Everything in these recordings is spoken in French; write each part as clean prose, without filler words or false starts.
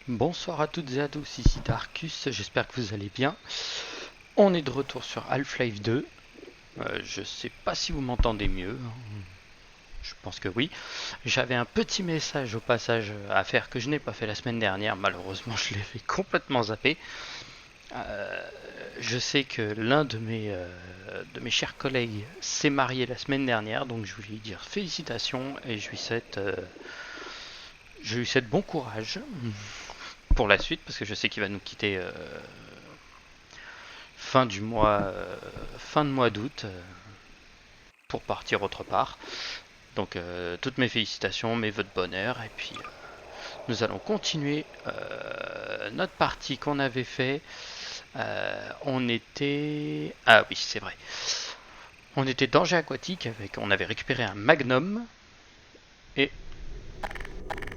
Bonsoir à toutes et à tous, ici Darkus, j'espère que vous allez bien. On est de retour sur Half-Life 2. Je sais pas si vous m'entendez mieux, je pense que oui. J'avais un petit message au passage à faire que je n'ai pas fait la semaine dernière, malheureusement je l'ai fait complètement zappé. Je sais que l'un de mes chers collègues s'est marié la semaine dernière, donc je voulais lui dire félicitations et je lui souhaite bon courage pour la suite parce que je sais qu'il va nous quitter fin de mois d'août pour partir autre part. Donc toutes mes félicitations, mes vœux de bonheur et puis nous allons continuer notre partie qu'on avait fait. On était oui c'est vrai. On était danger aquatique on avait récupéré un magnum et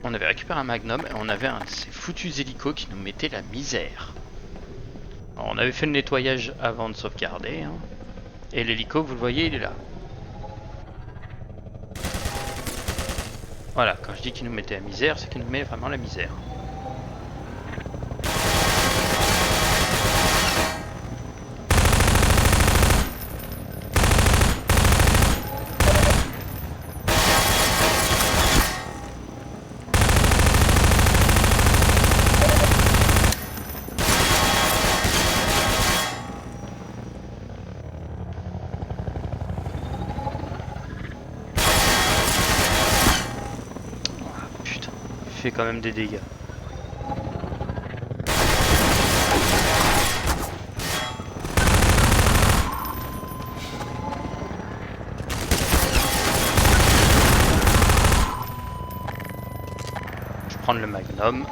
on avait un de ces foutus hélicos qui nous mettait la misère. Alors, on avait fait le nettoyage avant de sauvegarder hein, et l'hélico vous le voyez il est là. Voilà, quand je dis qu'il nous mettait la misère, c'est qu'il nous met vraiment la misère. Ah, putain, il fait quand même des dégâts. Je vais prendre le magnum.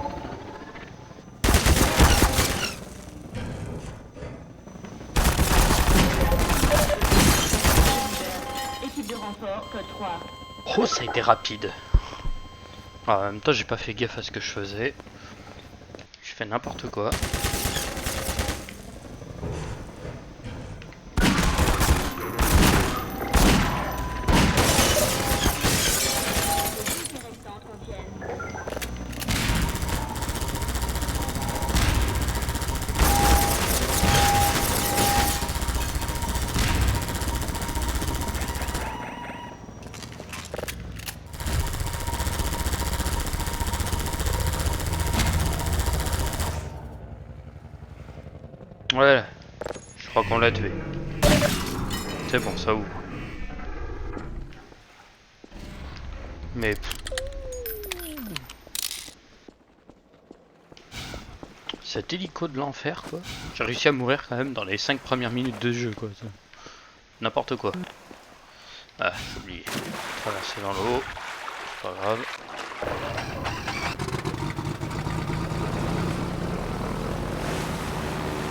Équipe de renfort, code 3. Oh, ça a été rapide. Ah, en même temps, j'ai pas fait gaffe à ce que je faisais. Je fais n'importe quoi. Les restantes contiennent. Voilà, je crois qu'on l'a tué. C'est bon, ça ouvre. Mais cet hélico de l'enfer quoi. J'ai réussi à mourir quand même dans les 5 premières minutes de jeu quoi. N'importe quoi. Ah, j'ai oublié. Traverser dans l'eau. C'est pas grave.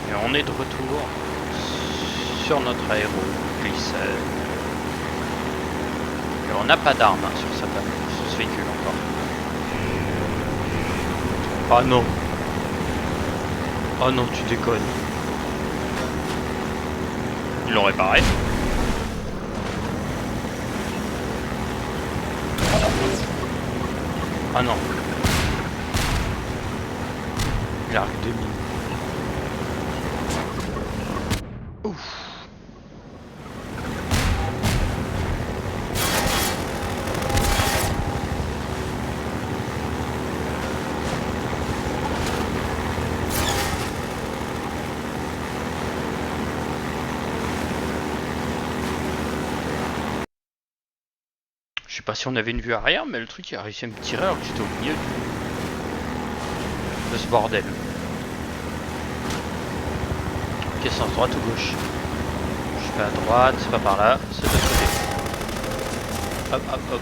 Et on est de retour sur notre aéroglissade. Et on n'a pas d'armes hein, sur ce véhicule encore. Ah non. Oh non, tu déconnes. Ils l'ont réparé. Ah non. Il arrive 2000. Ouf. Je sais pas si on avait une vue arrière, mais le truc il a réussi à me tirer alors que j'étais au milieu de ce bordel. Ok, c'est en droite ou gauche? Je fais à droite, c'est pas par là, c'est de l'autre côté. Hop, hop, hop.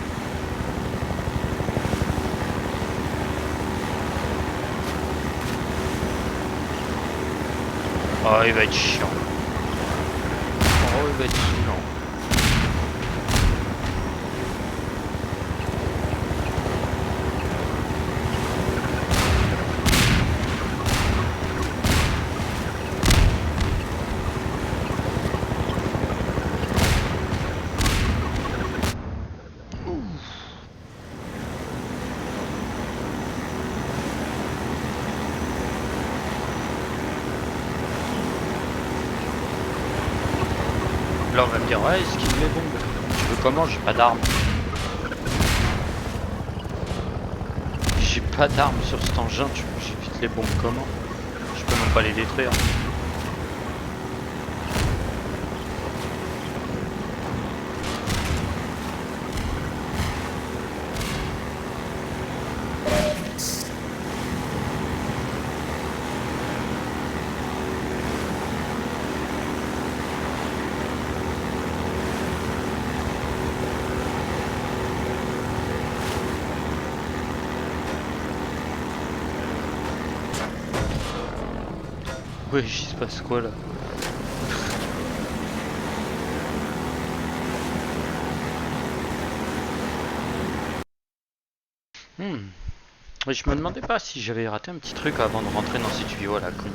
Oh, il va être chiant. Oh, il va être chiant. Là on va me dire ouais esquive les bombes. Tu veux comment? J'ai pas d'armes. J'ai pas d'armes sur cet engin, j'évite les bombes comment? Je peux même pas les détruire. Ouais, il se passe quoi là? Mais je me demandais pas si j'avais raté un petit truc avant de rentrer dans ces tuyaux là, con.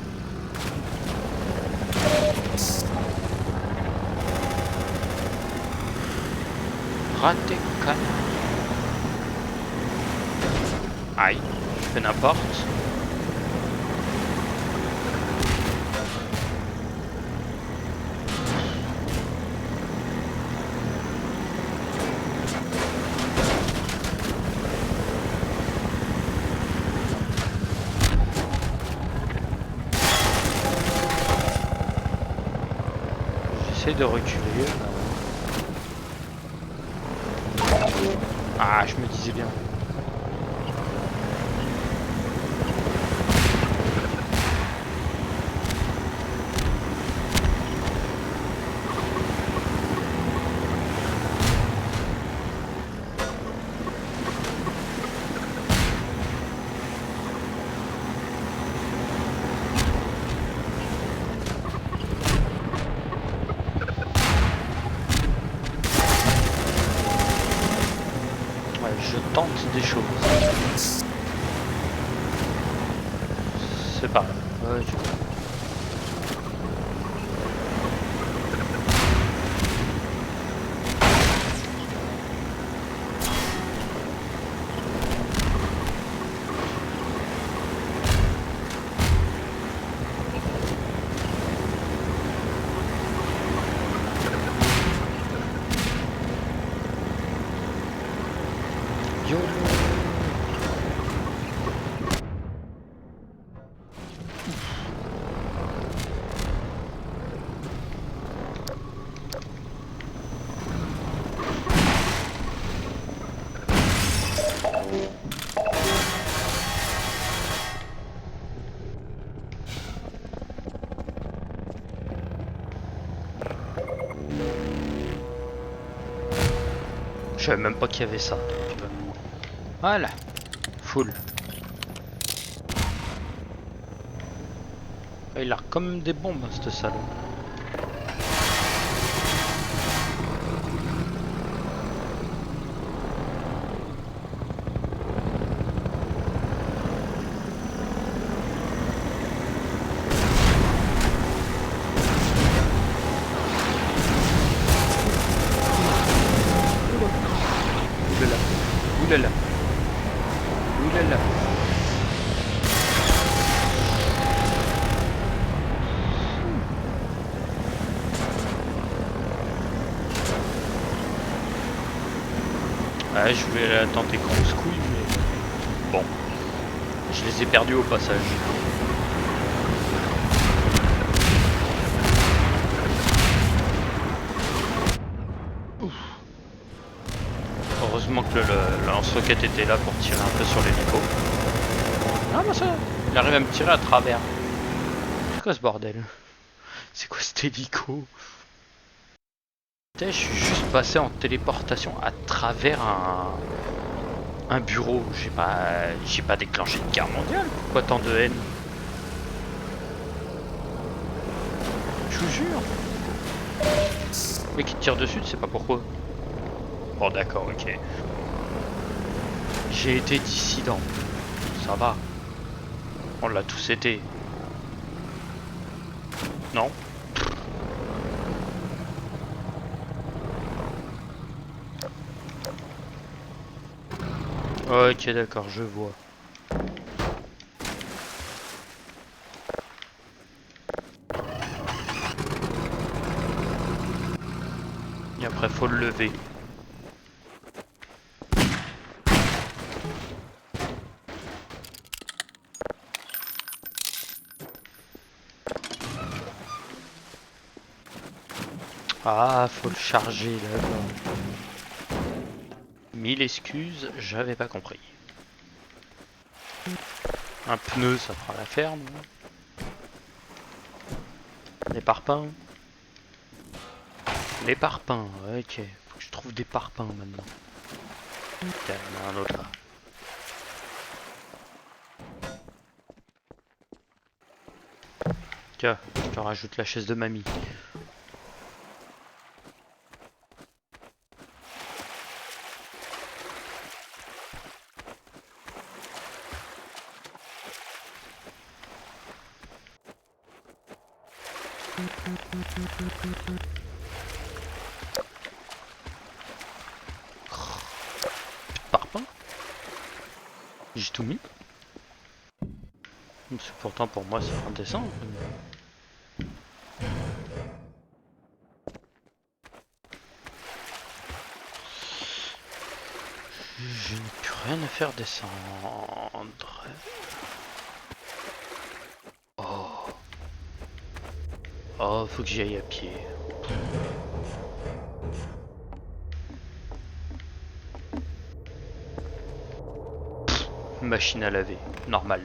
Raté canard. Aïe, je fais n'importe. J'essaie de reculer. Ah, je me disais bien. Je tente des choses. C'est pas grave. Ouais, je savais même pas qu'il y avait ça. Voilà. Full. Il a comme des bombes, ce salaud. Oulala. Oulala. Ouais, je voulais la tenter grosse couille, mais bon, je les ai perdus au passage. Ouf. Heureusement que le lance-roquette était là pour tirer un peu sur l'hélico. Ah bah ça, il arrive à me tirer à travers. C'est quoi ce bordel? C'est quoi cet hélico? Je suis juste passé en téléportation à travers un bureau. J'ai pas déclenché de guerre mondiale. Pourquoi tant de haine? Je vous jure. Mais qui te tire dessus, tu sais pas pourquoi. Bon d'accord, ok. J'ai été dissident. Ça va. On l'a tous été. Non? Ok, d'accord, je vois. Après, faut le lever. Ah, faut le charger là-bas. 1000 excuses, j'avais pas compris. Un pneu, ça fera l'affaire, non? Les parpaings. Les parpaings, ok. Faut que je trouve des parpaings maintenant. Tiens, il y en a un autre là. Tiens, je te rajoute la chaise de mamie. Parpaing? J'ai tout mis. Pourtant pour moi c'est indécent. Je n'ai plus rien à faire descendre. Oh. Oh, faut que j'y aille à pied. Machine à laver, normal.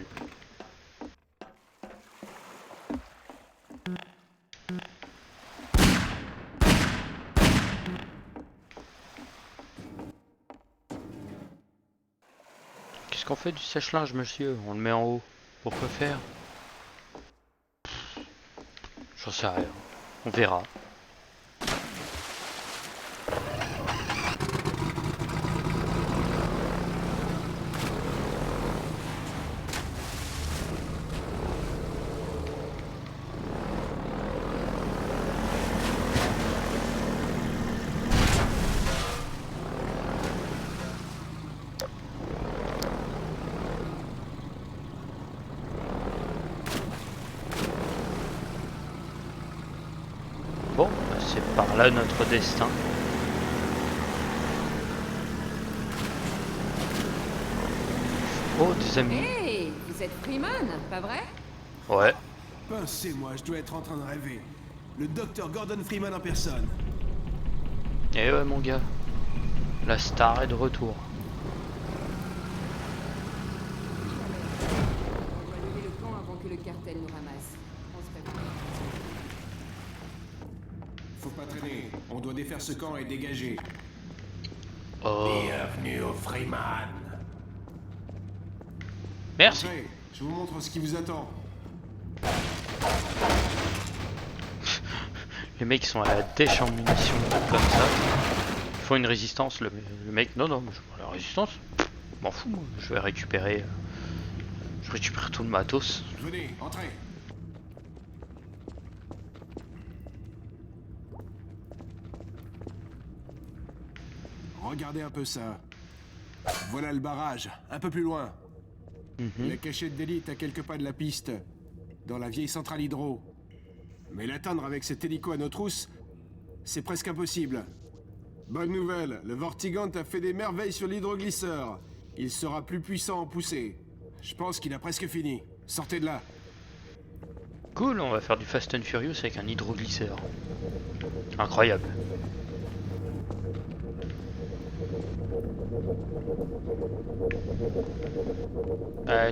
Qu'est-ce qu'on fait du sèche-linge, monsieur? On le met en haut. Pourquoi faire? J'en sais rien. On verra. Bon, c'est par là notre destin. Oh, des amis. Hey, vous êtes Freeman, pas vrai? Ouais. Pincez-moi, je dois être en train de rêver. Le docteur Gordon Freeman en personne. Eh ouais, mon gars. La star est de retour. On doit lever le camp avant que le cartel nous ramasse. On se prépare. Faut pas traîner. On doit défaire ce camp et dégager. Oh. Bienvenue au Freeman. Merci. Entrez, je vous montre ce qui vous attend. Les mecs sont à la dèche en munitions comme ça. Ils font une résistance. Le mec, non, mais je veux la résistance. M'en fous, moi. Je vais récupérer. Je récupère tout le matos. Venez, entrez. Regardez un peu ça. Voilà le barrage, un peu plus loin. La cachette d'élite à quelques pas de la piste, dans la vieille centrale hydro. Mais l'atteindre avec cet hélico à nos trousses, c'est presque impossible. Bonne nouvelle, le Vortigant a fait des merveilles sur l'hydroglisseur. Il sera plus puissant en poussée. Je pense qu'il a presque fini. Sortez de là. Cool, on va faire du Fast and Furious avec un hydroglisseur. Incroyable.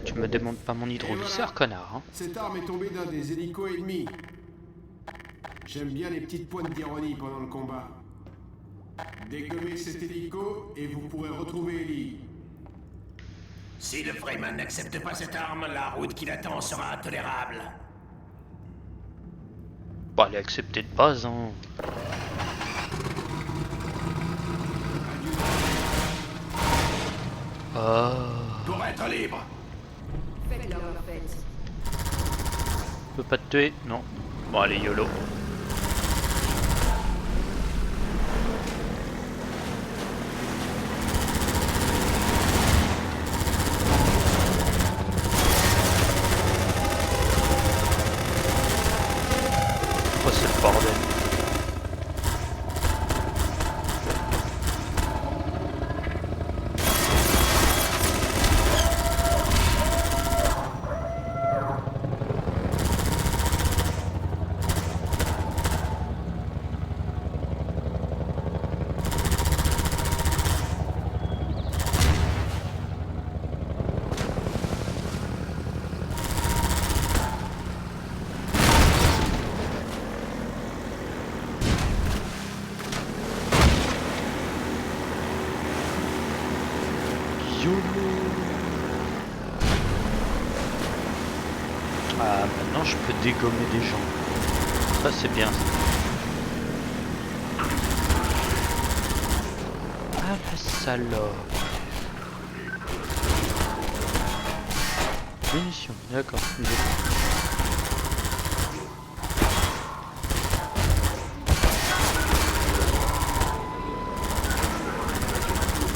Tu me demandes pas mon hydroglisseur, connard. Hein. Cette arme est tombée d'un des hélicos ennemis. J'aime bien les petites pointes d'ironie pendant le combat. Dégommez cet hélico et vous pourrez retrouver Ellie. Si le Freeman n'accepte pas cette arme, la route qui l'attend sera intolérable. Bah, elle est acceptée de base, hein. Pour être libre. Faites-leur leur fête. Je peux pas te tuer, non. Bon, allez, YOLO. Oh, c'est le bordel. Ah, maintenant je peux dégommer des gens. Ça c'est bien. Ah la salope. Munitions, d'accord.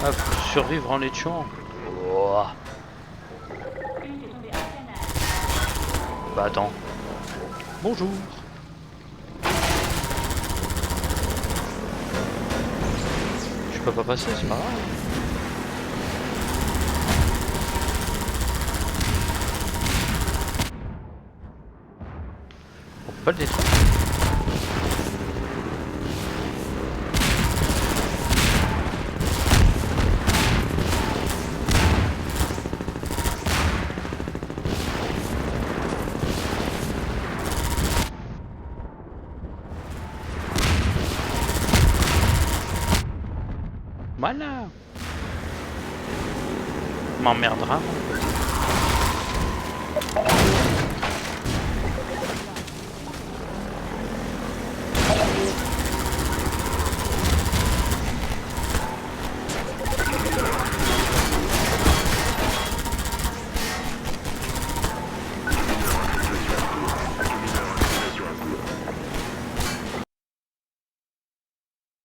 Ah, faut survivre en les tuant. Oh. Bah attends. Bonjour. Je peux pas passer, c'est pas grave. On peut pas le détruire. Voilà. M'emmerdera.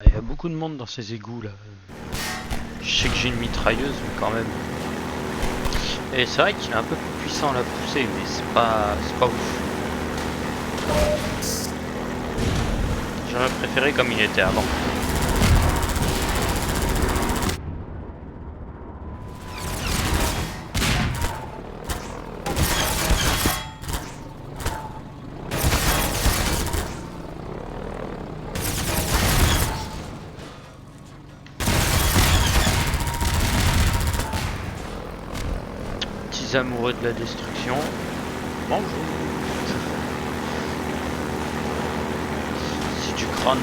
Il y a beaucoup de monde dans ces égouts là. Je sais que j'ai une mitrailleuse, mais quand même. Et c'est vrai qu'il est un peu plus puissant à la poussée, mais c'est pas ouf. J'aurais préféré comme il était avant. Amoureux de la destruction. Bonjour. C'est du crâne.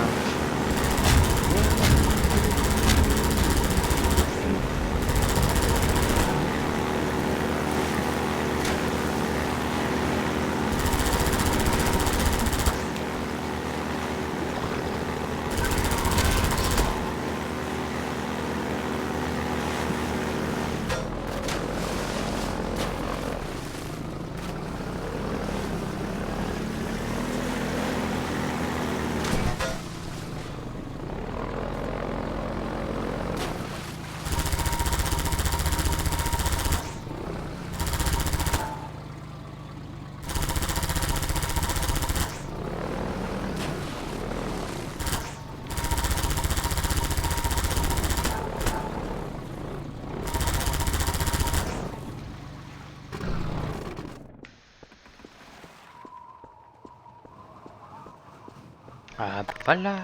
Ah voilà.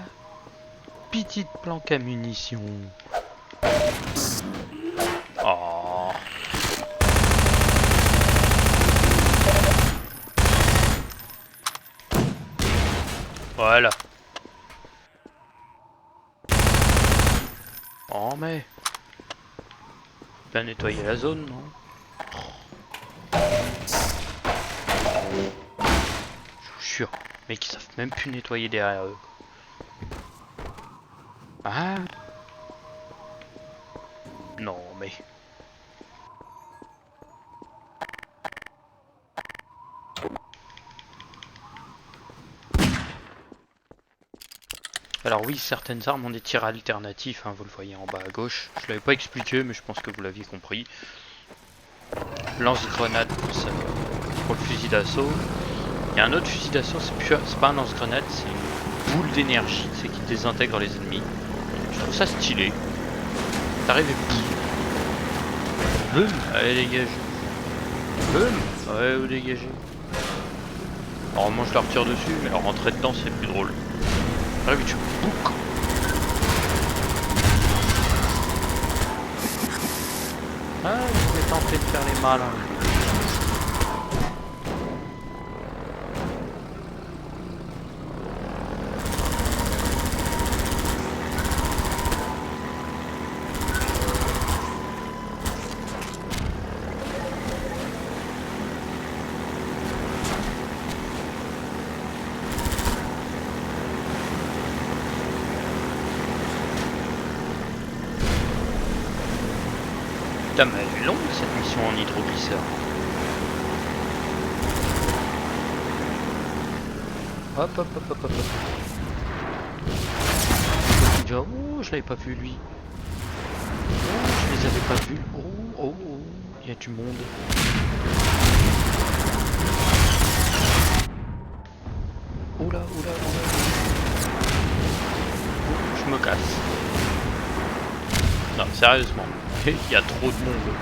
Petite planque à munitions. Oh. Voilà. Oh mais. Bien nettoyer la zone, non? Je vous jure, mais qu'ils savent même plus nettoyer derrière eux. Ah. Non mais. Alors oui, certaines armes ont des tirs alternatifs, hein, vous le voyez en bas à gauche. Je l'avais pas expliqué, mais je pense que vous l'aviez compris. Lance-grenade pour le fusil d'assaut. Il y a un autre fusil d'assaut, c'est pas un lance-grenade, c'est une boule d'énergie, c'est qui désintègre les ennemis. Je trouve ça stylé. T'arrives et boum. Allez dégage. Boum. Ouais, vous dégagez. Normalement je leur tire dessus, mais leur rentrer dedans c'est plus drôle. Arrive et tu bouc. Ah, je vais tenter de faire les malins. longue cette mission en hydroglisseur. Hop hop hop hop hop hop. Déjà, oh, je l'avais pas vu lui. Oh, je les avais pas vus. Oh oh oh, il y a du monde. Oula oula oula. Oh, je me casse. Non, sérieusement, il y a trop de monde.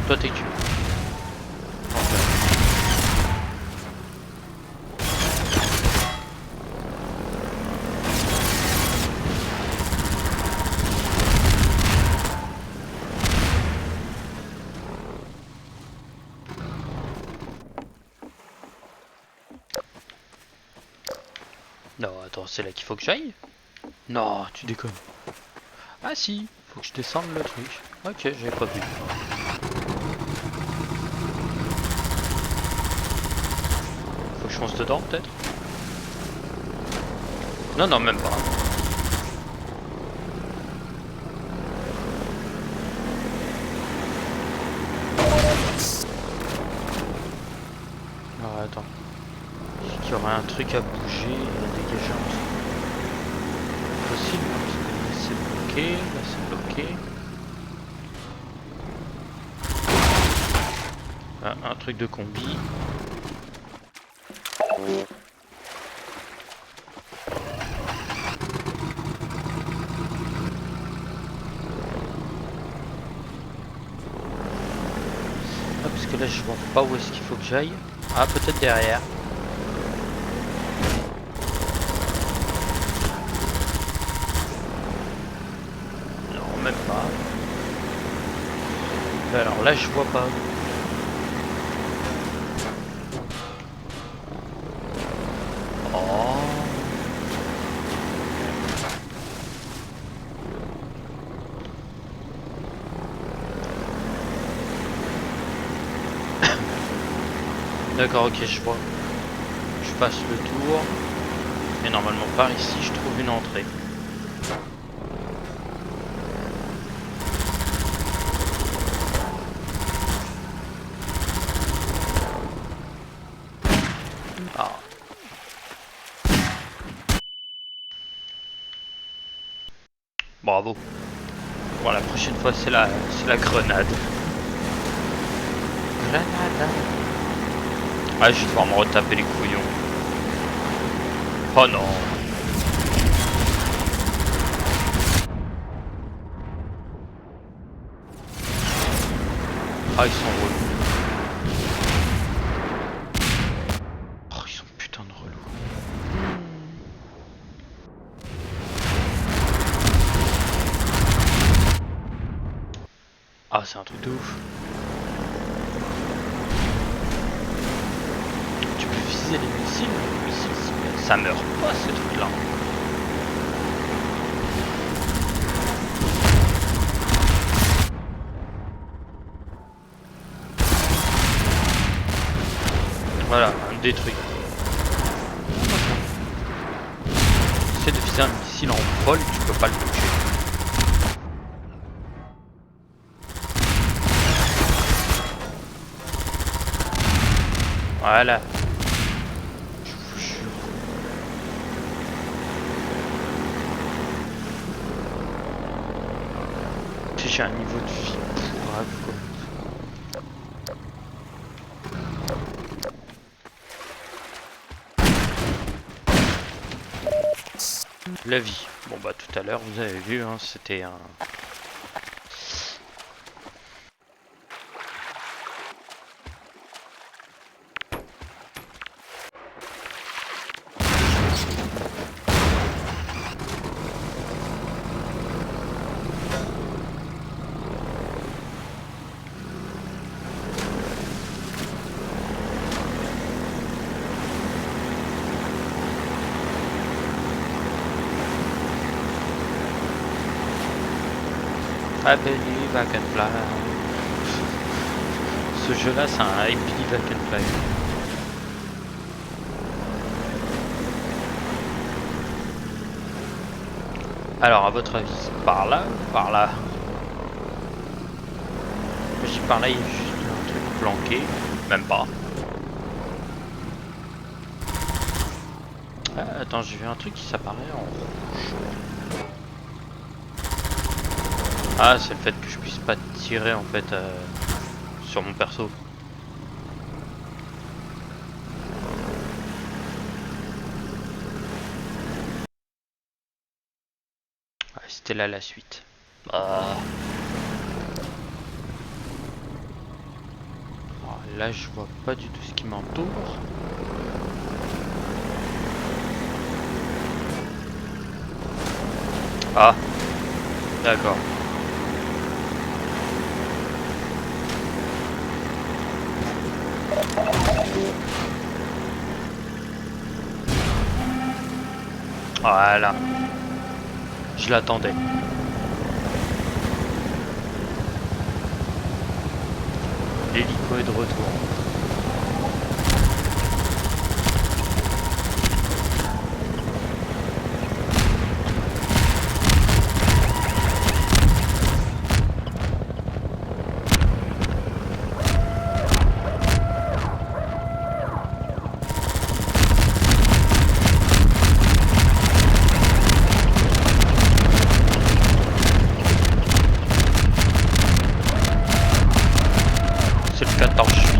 Toi t'es tué. Non, attends, c'est là qu'il faut que j'aille? Non, tu déconnes. Ah si, faut que je descende le truc. Ok, j'avais pas vu. Faut que je fonce dedans peut-être? Non, non, même pas. Alors attends. Est-ce qu'il y aurait un truc à bouger et à dégager un truc? Possible, parce que là c'est bloqué, là c'est bloqué. Ah, un truc de combi. Ah, parce que là je vois pas où est-ce qu'il faut que j'aille. Ah, peut-être derrière. Non, même pas. Alors là je vois pas. Oh. D'accord, ok, je vois. Je passe le tour. Et normalement par ici je trouve une entrée. Ah. Bravo. Bon, la prochaine fois c'est la grenade. Grenade. Ah, je vais devoir me retaper les couillons. Oh non. Ah, ils sont relous. Oh, ils sont putain de relous. Ah, c'est un truc de ouf. Tu peux viser les missiles, ça meurt pas ce truc là. Voilà, un détruit. Essaie de viser un missile en vol, tu peux pas le toucher. Voilà. Je vous jure. Si j'ai un niveau de vie grave quoi. La vie. Bon bah tout à l'heure vous avez vu, hein, c'était un... I believe I can fly. Ce jeu là c'est un I believe I can fly. Alors, à votre avis, c'est par là ou par là? Je dis par là, il y a juste un truc planqué. Même pas. Ah, attends, j'ai vu un truc qui s'apparaît en rouge. Ah, c'est le fait que je puisse pas tirer en fait sur mon perso. Ah, c'était là la suite. Ah. Ah, là, je vois pas du tout ce qui m'entoure. Ah, d'accord. Voilà. Je l'attendais. L'hélico est de retour. C'est le 14 juillet.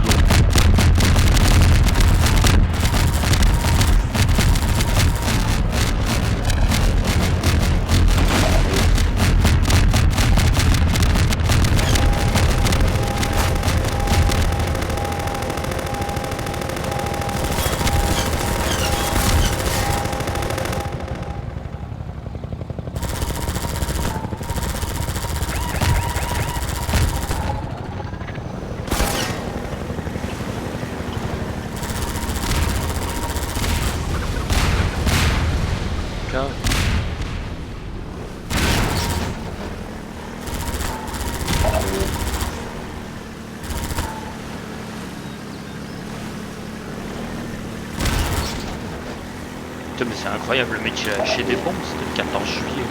Putain, mais c'est incroyable, le mec il a lâché des bombes, c'était le 14 juillet.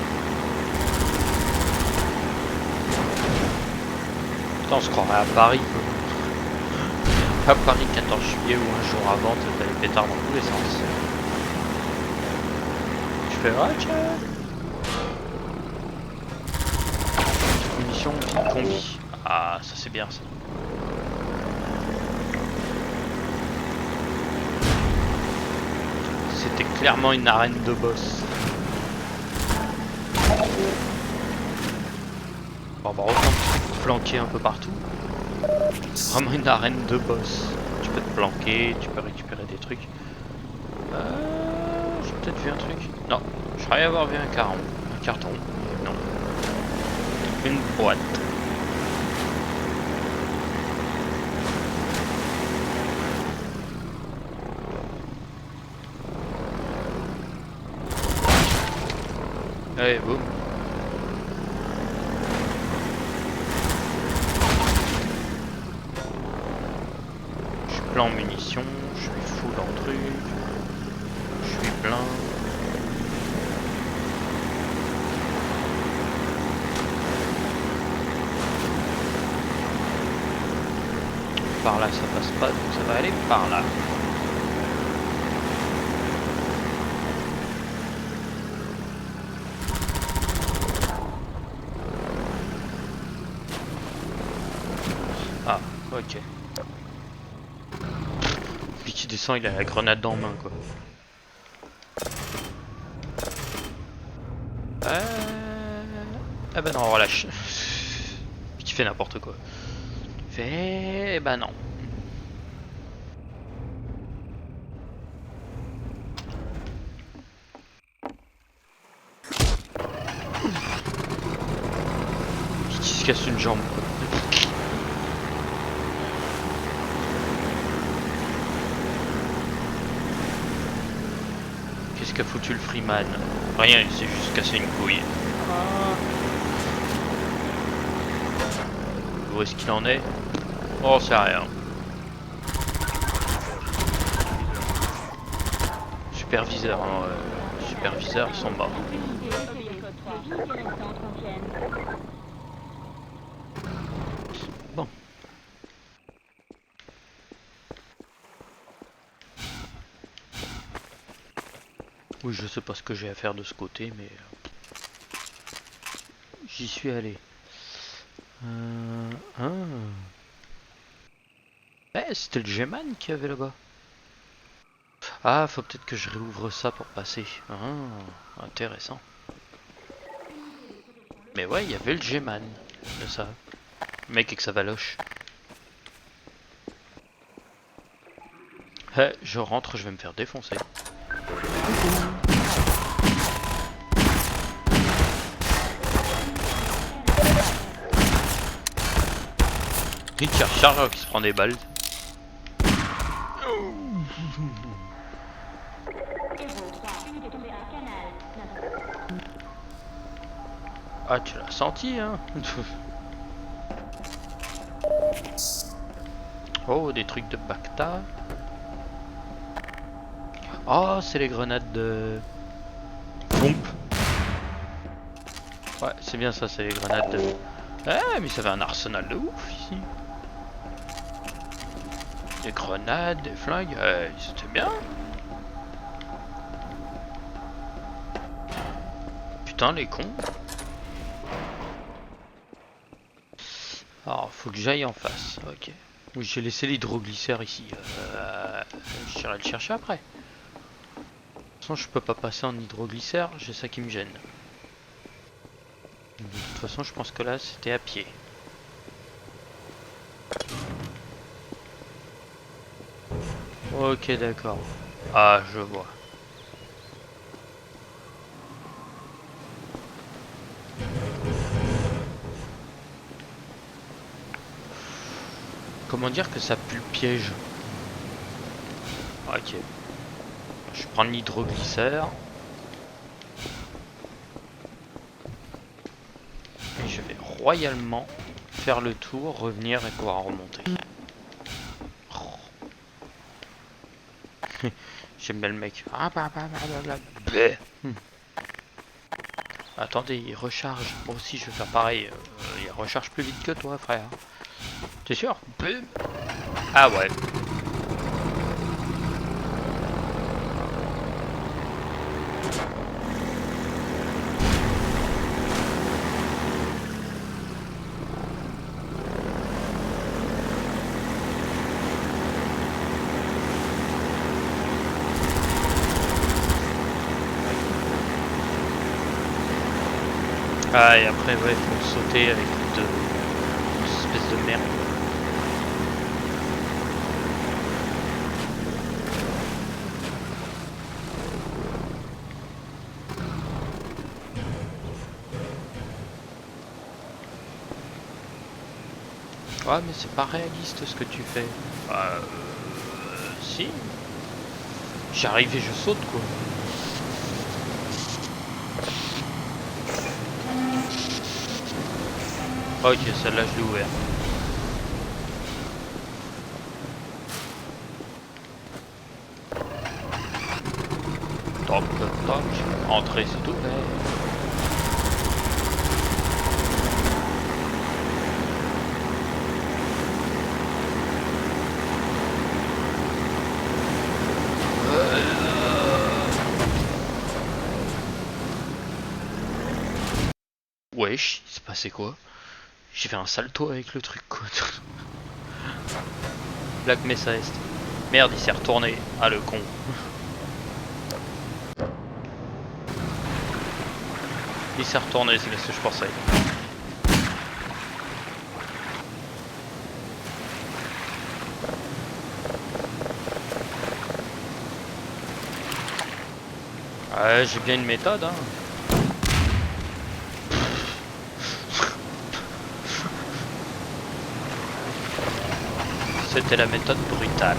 Putain, on se croirait à Paris quoi. À Paris 14 juillet ou un jour avant, t'as les pétards dans tous les sens. Je fais ok. Munitions combi. Ah, ça c'est bien ça. C'était clairement une arène de boss. On va autant te planquer un peu partout. Vraiment une arène de boss. Tu peux te planquer, tu peux récupérer des trucs. J'ai peut-être vu un truc. Non, je croyais avoir vu un carton. Un carton. Non. Une boîte. Allez, boum. Je suis plein en munitions, je suis full en trucs, je suis plein. Par là ça passe pas, donc ça va aller par là. Ah, ok. Lui qui descend, il a la grenade dans la main, quoi. Ah bah non, on relâche. Lui qui fait n'importe quoi. Fait... bah non. Qui se casse une jambe, quoi. Qu'est-ce qu'a foutu le Freeman? Rien, il s'est juste cassé une couille. Où est-ce qu'il en est? Oh, c'est rien. Superviseur, hein, superviseurs sont morts. unités restantes contiennent. Bon. Oui, je sais pas ce que j'ai à faire de ce côté, mais j'y suis allé. Ah. Eh, c'était le G-Man qui avait là-bas. Ah, faut peut-être que je réouvre ça pour passer. Ah, intéressant. Mais ouais, il y avait le G-Man. C'est ça. Le mec avec sa valoche. Eh, je rentre, je vais me faire défoncer. Il charge qui se prend des balles. Héros 3, unité tombée à canal. Ah, tu l'as senti, hein? Oh, des trucs de Bacta. Oh, c'est les grenades de pompe. Ouais, c'est bien ça, c'est les grenades de... Eh, mais ça avait un arsenal de ouf ici. Des grenades, des flingues, c'était bien. Putain, les cons. Alors, faut que j'aille en face, ok. Oui, j'ai laissé l'hydroglycère ici. J'irai le chercher après. De toute façon, je peux pas passer en hydroglycère, j'ai ça qui me gêne. De toute façon, je pense que là, c'était à pied. Ok, d'accord. Ah, je vois. Comment dire que ça pue le piège? Ok. Je prends l'hydroglycère. Et je vais royalement faire le tour, revenir et pouvoir remonter. J'aime bien le mec. Ah bah bah bah bah bah. Attendez, il recharge. Moi aussi je vais faire pareil. Il recharge plus vite que toi, frère. T'es sûr? Ah ouais. Ah, et après, ouais, faut sauter avec une espèce de merde. Ouais, mais c'est pas réaliste ce que tu fais. Si. J'arrive et je saute, quoi. Ok, celle-là, je l'ai ouverte. Toc, toc, toc. Entrez, s'il vous plaît. Wesh, il s'est passé quoi? J'ai fait un salto avec le truc, quoi. Black Mesa Est. Merde, il s'est retourné. Ah, le con. Il s'est retourné, c'est ce que je pensais. J'ai bien une méthode, hein. C'était la méthode brutale.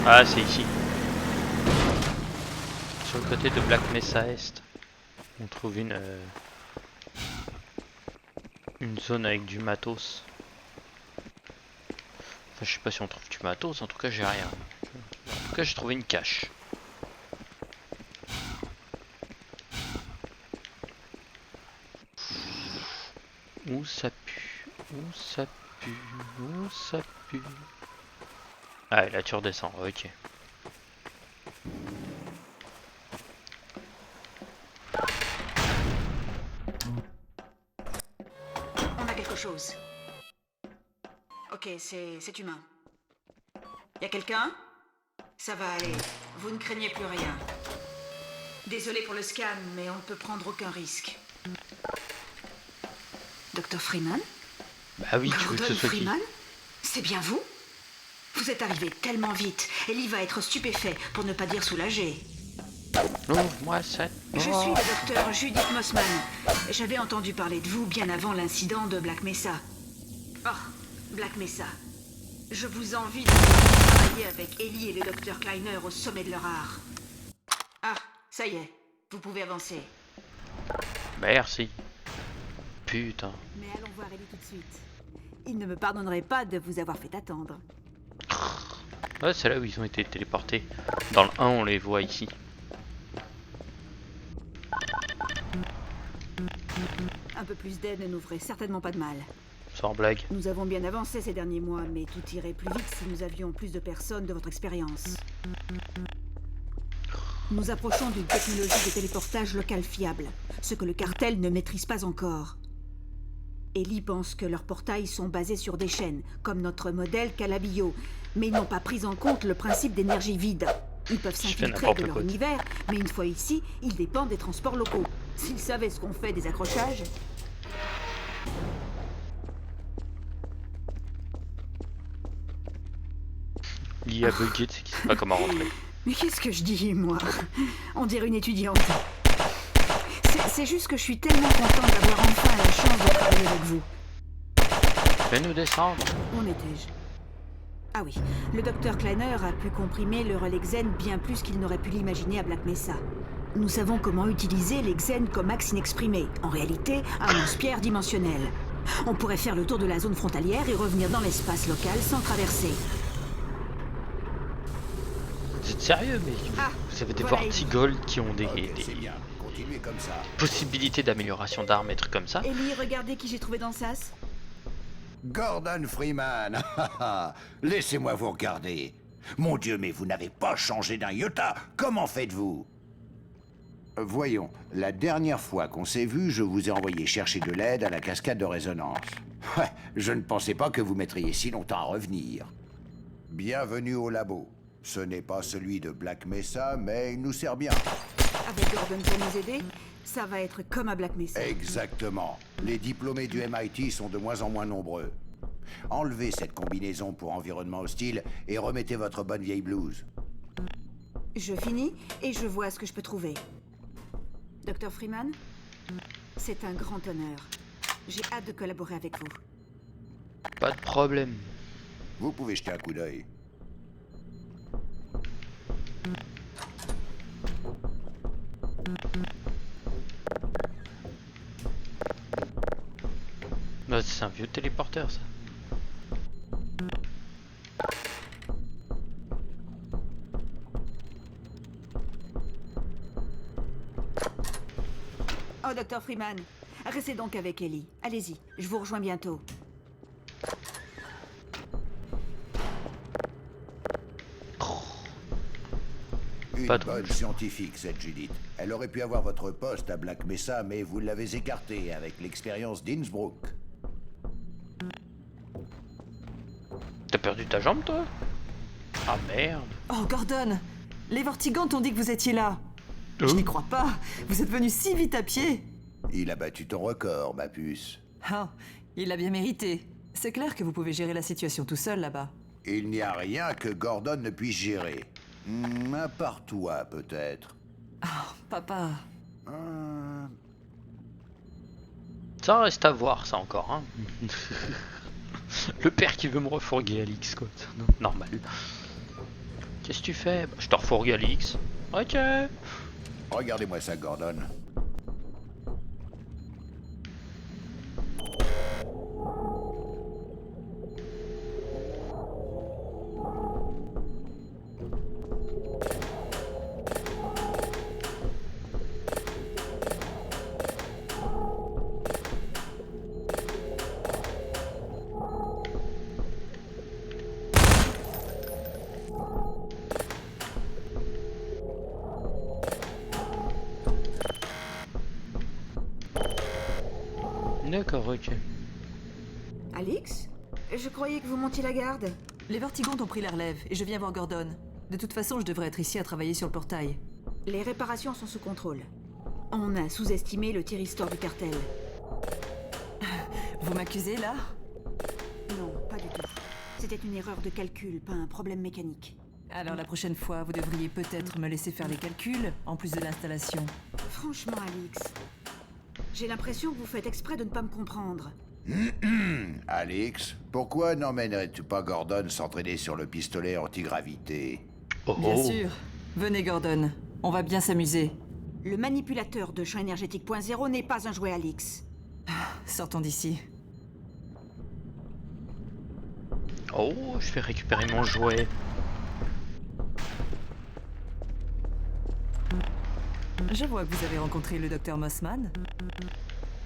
Ah, c'est ici. Sur le côté de Black Mesa Est, on trouve une zone avec du matos. Je sais pas si on trouve du matos, en tout cas j'ai rien. En tout cas j'ai trouvé une cache. Où ça pue? Où ça pue? Où ça pue? Ah, et là tu redescends, ok. On a quelque chose. Ok, c'est humain. Y a quelqu'un? Ça va aller. Vous ne craignez plus rien. Désolé pour le scan, mais on ne peut prendre aucun risque. Dr. Freeman? Bah oui, tu veux que ce Gordon soit qui? Freeman? C'est bien vous? Vous êtes arrivé tellement vite. Ellie va être stupéfait, pour ne pas dire soulagé. Ouvre-moi cette Je suis porte. le docteur Judith Mossman. J'avais entendu parler de vous bien avant l'incident de Black Mesa. Oh, Black Mesa. Je vous envie de travailler avec Ellie et le docteur Kleiner au sommet de leur art. Ah, ça y est. Vous pouvez avancer. Merci. Putain. Mais allons voir Ellie tout de suite. Il ne me pardonnerait pas de vous avoir fait attendre. Ouais, c'est là où ils ont été téléportés. Dans le 1, on les voit ici. Un peu plus d'aide ne nous ferait certainement pas de mal. Sans blague. Nous avons bien avancé ces derniers mois, mais tout irait plus vite si nous avions plus de personnes de votre expérience. Nous approchons d'une technologie de téléportage local fiable, ce que le cartel ne maîtrise pas encore. Ellie pense que leurs portails sont basés sur des chaînes, comme notre modèle Calabio, mais ils n'ont pas pris en compte le principe d'énergie vide. Ils peuvent Je fais s'infiltrer n'importe de leur quoi. univers, mais une fois ici, ils dépendent des transports locaux. S'ils savaient ce qu'on fait des accrochages... L'IA bugué, c'est qu'il sait pas comment rentrer. Mais qu'est-ce que je dis, moi? On dirait une étudiante. C'est juste que je suis tellement contente d'avoir enfin la chance de travailler avec vous. Fais-nous descendre. Où en étais-je? Ah oui, le docteur Kleiner a pu comprimer le relais Xen bien plus qu'il n'aurait pu l'imaginer à Black Mesa. Nous savons comment utiliser les Xen comme axe inexprimé, en réalité, un lance-pierre dimensionnel. On pourrait faire le tour de la zone frontalière et revenir dans l'espace local sans traverser. Vous êtes sérieux, mais Ah, vous avez des voilà, vortigold qui ont des, Ok, c'est des bien. Continuez comme ça. possibilités d'amélioration d'armes et trucs comme ça. Ellie, regardez qui j'ai trouvé dans Sas. Gordon Freeman. Laissez-moi vous regarder. Mon Dieu, mais vous n'avez pas changé d'un iota. Comment faites-vous? Voyons, la dernière fois qu'on s'est vu, je vous ai envoyé chercher de l'aide à la cascade de résonance. Ouais, je ne pensais pas que vous mettriez si longtemps à revenir. Bienvenue au labo. Ce n'est pas celui de Black Mesa, mais il nous sert bien. Avec Gordon pour nous aider, ça va être comme à Black Mesa. Exactement. Les diplômés du MIT sont de moins en moins nombreux. Enlevez cette combinaison pour environnement hostile et remettez votre bonne vieille blouse. Je finis et je vois ce que je peux trouver. Dr. Freeman, c'est un grand honneur. J'ai hâte de collaborer avec vous. Pas de problème. Vous pouvez jeter un coup d'œil. Bah, c'est un vieux téléporteur, ça. Oh, Dr. Freeman, restez donc avec Ellie. Allez-y, je vous rejoins bientôt. Une Pas de bonne rouge. scientifique, cette Judith. Elle aurait pu avoir votre poste à Black Mesa, mais vous l'avez écartée avec l'expérience d'Innsbruck. T'as perdu ta jambe, toi? Ah merde. Oh, Gordon! Les Vortigantes ont dit que vous étiez là. Je n'y crois pas. Vous êtes venu si vite à pied. Il a battu ton record, ma puce. Ah, il l'a bien mérité. C'est clair que vous pouvez gérer la situation tout seul là-bas. Il n'y a rien que Gordon ne puisse gérer. À part toi, peut-être. Papa. Ça reste à voir, ça encore, hein. Le père qui veut me refourguer Alix, quoi. Normal. Qu'est-ce que tu fais? Bah, je te refourgue Alix. Ok. Regardez-moi ça, Gordon. D'accord, ok. Alix? Je croyais que vous montiez la garde. Les Vortigantes ont pris la relève et je viens voir Gordon. De toute façon, je devrais être ici à travailler sur le portail. Les réparations sont sous contrôle. On a sous-estimé le Tyristor du cartel. Vous m'accusez là? Non, pas du tout. C'était une erreur de calcul, pas un problème mécanique. Alors la prochaine fois, vous devriez peut-être me laisser faire les calculs, en plus de l'installation. Franchement, Alix, j'ai l'impression que vous faites exprès de ne pas me comprendre. Alix, pourquoi n'emmènerais-tu pas Gordon s'entraîner sur le pistolet antigravité? Oh, Bien oh. sûr. Venez Gordon, on va bien s'amuser. Le manipulateur de champ énergétique .0 n'est pas un jouet, Alix. Sortons d'ici. Oh, je vais récupérer mon jouet. Je vois que vous avez rencontré le docteur Mossman.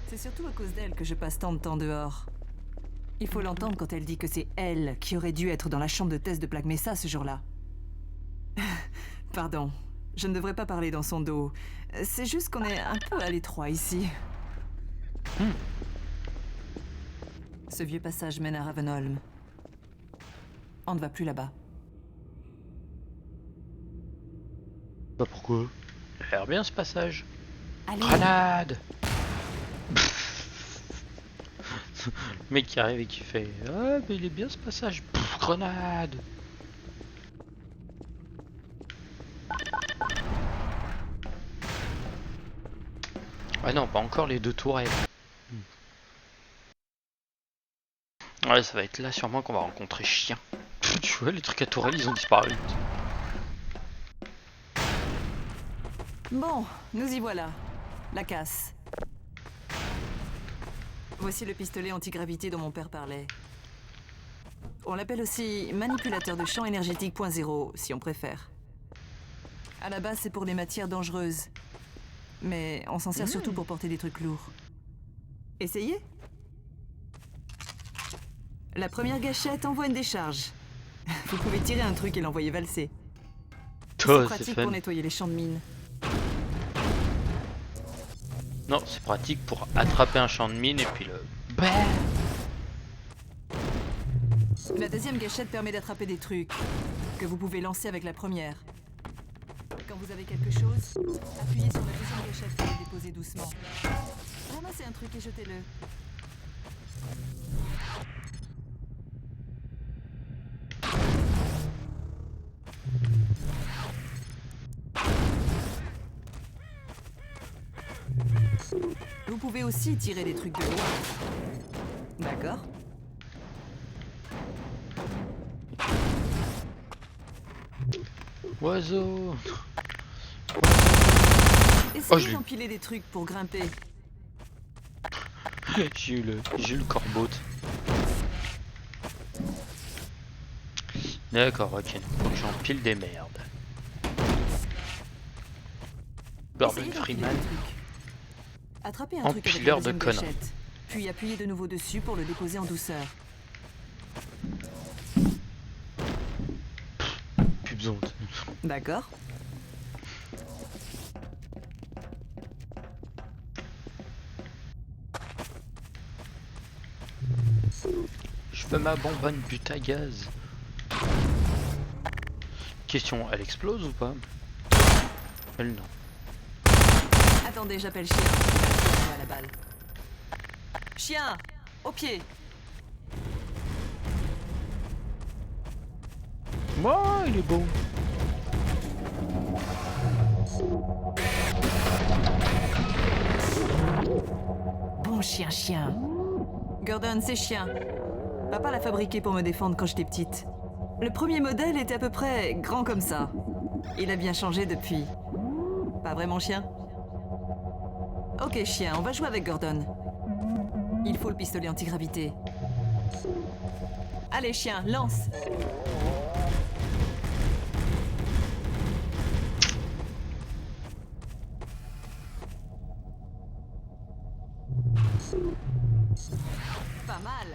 C'est surtout à cause d'elle que je passe tant de temps dehors. Il faut l'entendre quand elle dit que c'est elle qui aurait dû être dans la chambre de test de Black Mesa ce jour-là. Pardon, je ne devrais pas parler dans son dos. C'est juste qu'on est un peu à l'étroit ici. Ce vieux passage mène à Ravenholm. On ne va plus là-bas. Bah pourquoi? Il a l'air bien ce passage. Allez, Grenade. Le mec qui arrive et qui fait ah mais il est bien ce passage. Pff, grenade. Ah non, pas encore les deux tourelles. Ouais, ça va être là sûrement qu'on va rencontrer Chien. Tu vois, les trucs à tourelles ils ont disparu. Bon, nous y voilà. La casse. Voici le pistolet antigravité dont mon père parlait. On l'appelle aussi manipulateur de champ énergétique .0, si on préfère. À la base, c'est pour les matières dangereuses. Mais on s'en sert surtout pour porter des trucs lourds. Essayez. La première gâchette envoie une décharge. Vous pouvez tirer un truc et l'envoyer valser. C'est Oh, c'est pratique fun. pour nettoyer les champs de mines. Non, c'est pratique pour attraper un champ de mine et puis le... Bam. La deuxième gâchette permet d'attraper des trucs que vous pouvez lancer avec la première. Quand vous avez quelque chose, appuyez sur la deuxième gâchette pour le déposer doucement. Ramassez un truc et jetez-le. Vous pouvez aussi tirer des trucs de loin. D'accord. Oiseau. Essayez je l'ai- d'empiler des trucs pour grimper. J'ai eu le corbeau. D'accord, ok. Faut que j'empile des merdes. Gordon Essayez d'empiler Freeman. des trucs. Attrapez un truc avec Empileur la de deuxième conneries. gâchette, puis appuyez de nouveau dessus pour le déposer en douceur. Plus besoin. D'accord. Je veux ma bonbonne but à gaz. Question, elle explose ou pas? Elle non. Attendez, j'appelle Chien. À la balle. Chien, au pied. Moi, il est beau. Bon chien. Gordon, c'est Chien. Papa l'a fabriqué pour me défendre quand j'étais petite. Le premier modèle était à peu près grand comme ça. Il a bien changé depuis. Pas vraiment Chien? Ok Chien, on va jouer avec Gordon. Il faut le pistolet antigravité. Allez Chien, lance. Pas mal.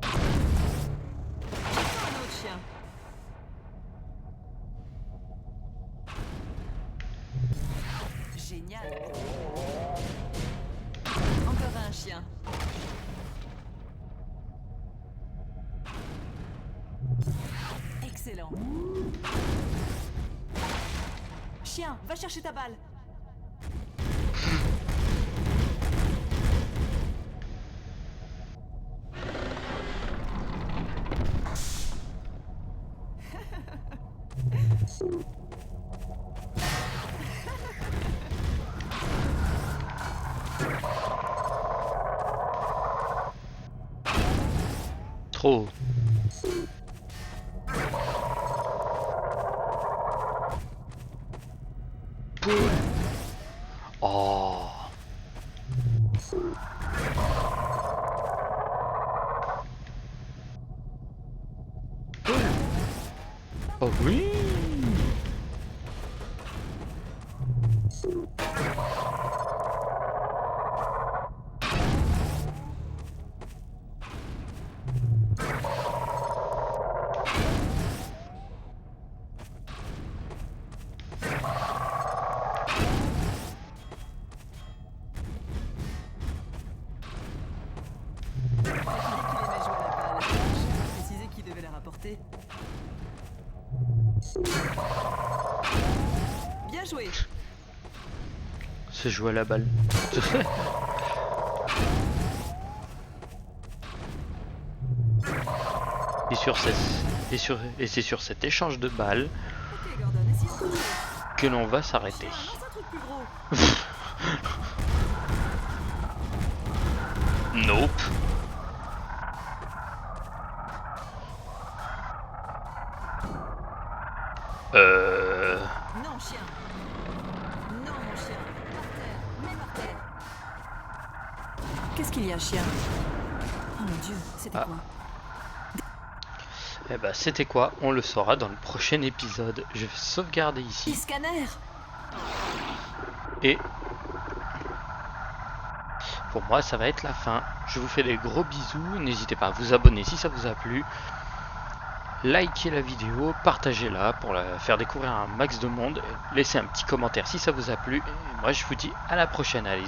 Encore un autre chien. Génial. Excellent. Chien, va chercher ta balle. Trop. Oh. Oh oui. Bien joué. C'est jouer à la balle. Et c'est sur cet échange de balles Ok, Gordon, essaye un truc. que l'on va s'arrêter. Lance un truc plus gros. Nope. Non, chien. Non, mon chien. Par terre. Mets par terre. Qu'est-ce qu'il y a, chien? Oh mon Dieu, c'était quoi? Eh ben, c'était quoi? On le saura dans le prochain épisode. Je vais sauvegarder ici. Scanner. Et pour moi, ça va être la fin. Je vous fais des gros bisous. N'hésitez pas à vous abonner si ça vous a plu. Likez la vidéo, partagez-la pour la faire découvrir à un max de monde. Laissez un petit commentaire si ça vous a plu. Et moi, je vous dis à la prochaine. Allez,